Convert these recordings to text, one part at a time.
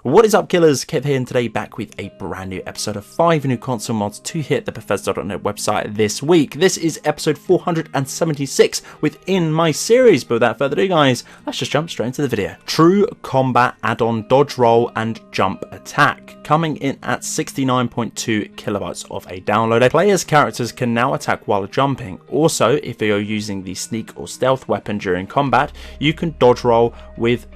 What is up, killers? Kev here, and today back with a brand new episode of 5 new console mods to hit the Bethesda.net website this week. This is episode 476 within my series, but without further ado guys, let's just jump straight into the video. True Combat add-on dodge roll and jump attack, coming in at 69.2 kilobytes of a download. Players' characters can now attack while jumping. Also, if you're using the sneak or stealth weapon during combat, you can dodge roll with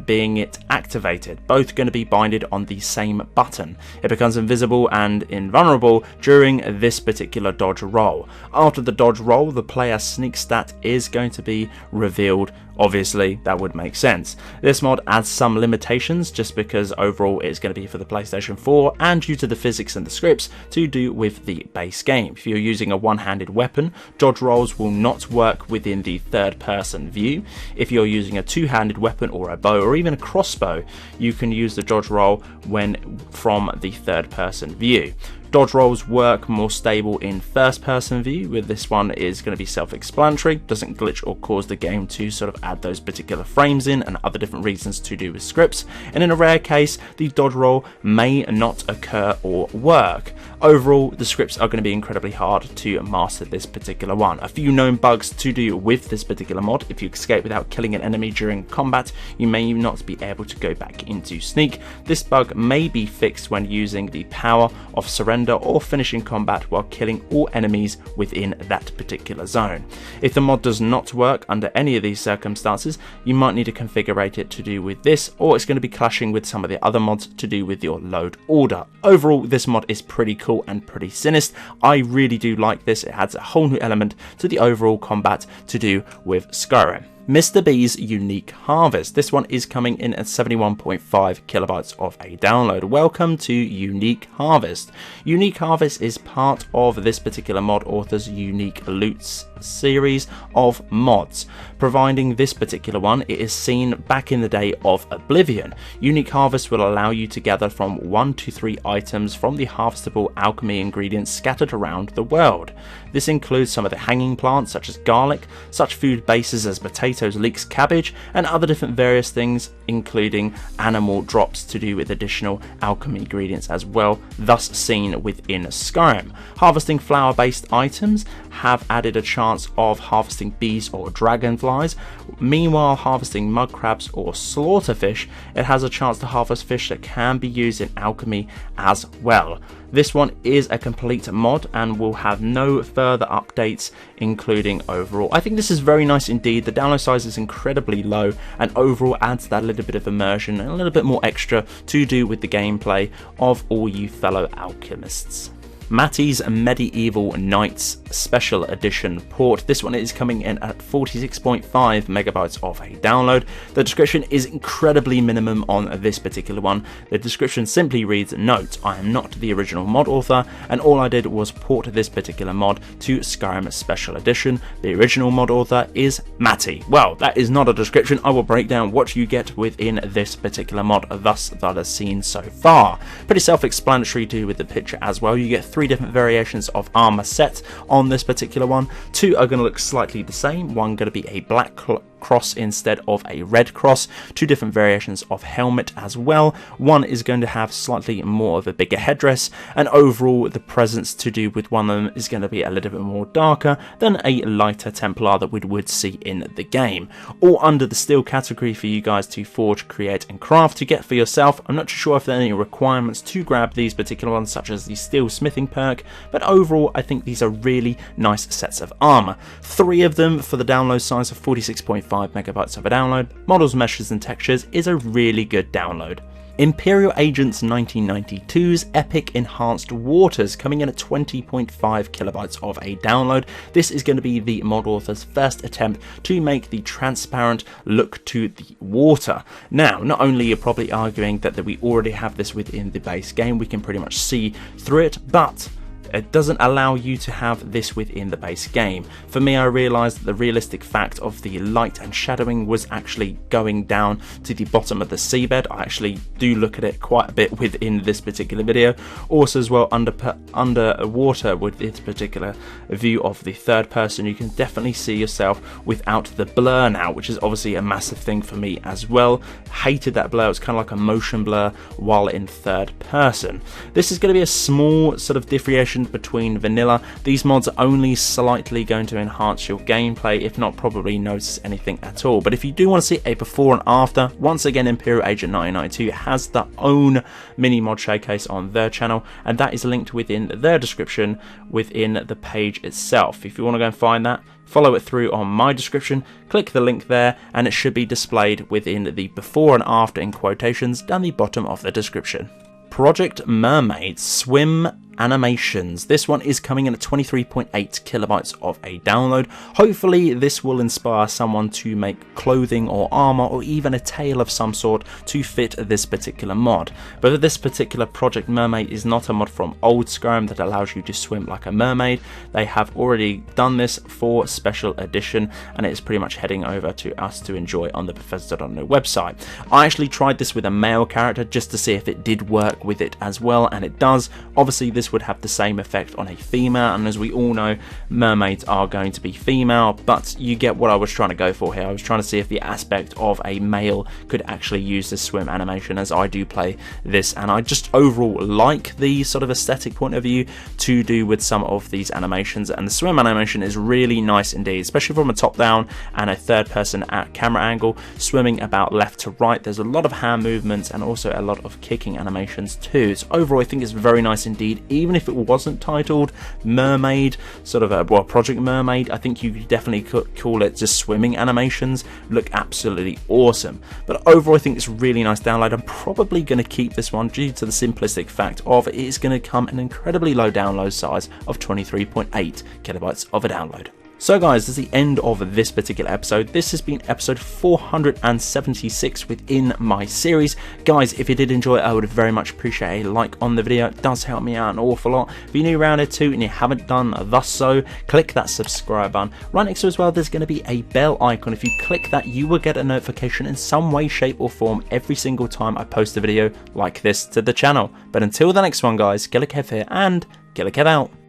being it activated, both going to be binded on the same button. It becomes invisible and invulnerable during this particular dodge roll. After the dodge roll, the player's sneak stat is going to be revealed. Obviously, that would make sense. This mod adds some limitations just because overall it's going to be for the PlayStation 4 and due to the physics and the scripts to do with the base game. If you're using a one-handed weapon, dodge rolls will not work within the third-person view. If you're using a two-handed weapon or a bow or even a crossbow, you can use the dodge roll when from the third-person view. Dodge rolls work more stable in first-person view. With this one is going to be self-explanatory, doesn't glitch or cause the game to sort of add those particular frames in and other different reasons to do with scripts. And in a rare case, the dodge roll may not occur or work. Overall, the scripts are going to be incredibly hard to master this particular one. A few known bugs to do with this particular mod: if you escape without killing an enemy during combat, you may not be able to go back into sneak. This bug may be fixed when using the power of surrender or finishing combat while killing all enemies within that particular zone. If the mod does not work under any of these circumstances, you might need to configure it to do with this, or it's going to be clashing with some of the other mods to do with your load order. Overall, this mod is pretty cool and pretty sinister. I really do like this. It adds a whole new element to the overall combat to do with Skyrim. MisterB's Unique Harvest. This one is coming in at 71.5 kilobytes of a download. Welcome to Unique Harvest. Unique Harvest is part of this particular mod author's Unique Loots series of mods. Providing this particular one, it is seen back in the day of Oblivion. Unique Harvest will allow you to gather from 1 to 3 items from the harvestable alchemy ingredients scattered around the world. This includes some of the hanging plants such as garlic, such food bases as potatoes, leeks, cabbage, and other different various things, including animal drops to do with additional alchemy ingredients as well, thus seen within Skyrim. Harvesting flower-based items have added a chance of harvesting bees or dragonflies. Meanwhile, harvesting mud crabs or slaughterfish, it has a chance to harvest fish that can be used in alchemy as well. This one is a complete mod and will have no further updates, including overall. I think this is very nice indeed. The download size is incredibly low and overall adds that little bit of immersion and a little bit more extra to do with the gameplay of all you fellow alchemists. Matys Medieval Knights Special Edition port. This one is coming in at 46.5 megabytes of a download. The description is incredibly minimum on this particular one. The description simply reads, "Note, I am not the original mod author, and all I did was port this particular mod to Skyrim Special Edition. The original mod author is Matty." Well, that is not a description. I will break down what you get within this particular mod, thus that I've seen so far. Pretty self-explanatory too with the picture as well. You get 3 different variations of armor set on this particular one. 2 are going to look slightly the same. One going to be a black cross instead of a red cross. 2 different variations of helmet as well. One is going to have slightly more of a bigger headdress, and overall the presence to do with one of them is going to be a little bit more darker than a lighter Templar that we would see in the game. All under the steel category for you guys to forge, create and craft to get for yourself. I'm not too sure if there are any requirements to grab these particular ones, such as the steel smithing perk, but overall I think these are really nice sets of armor. 3 of them for the download size of 46.5 megabytes of a download. Models, meshes and textures is a really good download. Imperial Agents 1992's Epic Enhanced Waters, coming in at 20.5 kilobytes of a download. This is going to be the mod author's first attempt to make the transparent look to the water. Now, not only you're probably arguing that we already have this within the base game, we can pretty much see through it, but It doesn't allow you to have this within the base game. For me, I realized that the realistic fact of the light and shadowing was actually going down to the bottom of the seabed. I actually do look at it quite a bit within this particular video. Also as well, underwater with this particular view of the third person, you can definitely see yourself without the blur now, which is obviously a massive thing for me as well. Hated that blur. It's kind of like a motion blur while in third person. This is going to be a small sort of differentiation between vanilla. These mods are only slightly going to enhance your gameplay, if not probably notice anything at all. But if you do want to see a before and after, once again Imperial Agent 1992 has their own mini mod showcase on their channel, and that is linked within their description within the page itself. If you want to go and find that, follow it through on my description, click the link there, and it should be displayed within the before and after in quotations down the bottom of the description. Project Mermaid swim animations. This one is coming in at 23.8 kilobytes of a download. Hopefully this will inspire someone to make clothing or armor or even a tail of some sort to fit this particular mod. But this particular Project Mermaid is not a mod from old Skyrim that allows you to swim like a mermaid. They have already done this for special edition, and it is pretty much heading over to us to enjoy on the Bethesda.no website. I actually tried this with a male character just to see if it did work with it as well, and it does. Obviously this would have the same effect on a female, and as we all know, mermaids are going to be female, but you get what I was trying to go for here. I was trying to see if the aspect of a male could actually use the swim animation, as I do play this, and I just overall like the sort of aesthetic point of view to do with some of these animations, and the swim animation is really nice indeed, especially from a top down and a third person at camera angle, swimming about left to right. There's a lot of hand movements and also a lot of kicking animations too. So overall I think it's very nice indeed. Even if it wasn't titled Mermaid, sort of a, well, Project Mermaid, I think you definitely could call it just swimming animations. Look absolutely awesome. But overall I think it's a really nice download. I'm probably going to keep this one due to the simplistic fact of it is going to come an incredibly low download size of 23.8 kilobytes of a download. So guys, that's the end of this particular episode. This has been episode 476 within my series. Guys, if you did enjoy it, I would very much appreciate a like on the video. It does help me out an awful lot. If you're new around here too and you haven't done thus so, click that subscribe button. Right next to as well, there's going to be a bell icon. If you click that, you will get a notification in some way, shape or form every single time I post a video like this to the channel. But until the next one guys, Killerkev here and Killerkev out.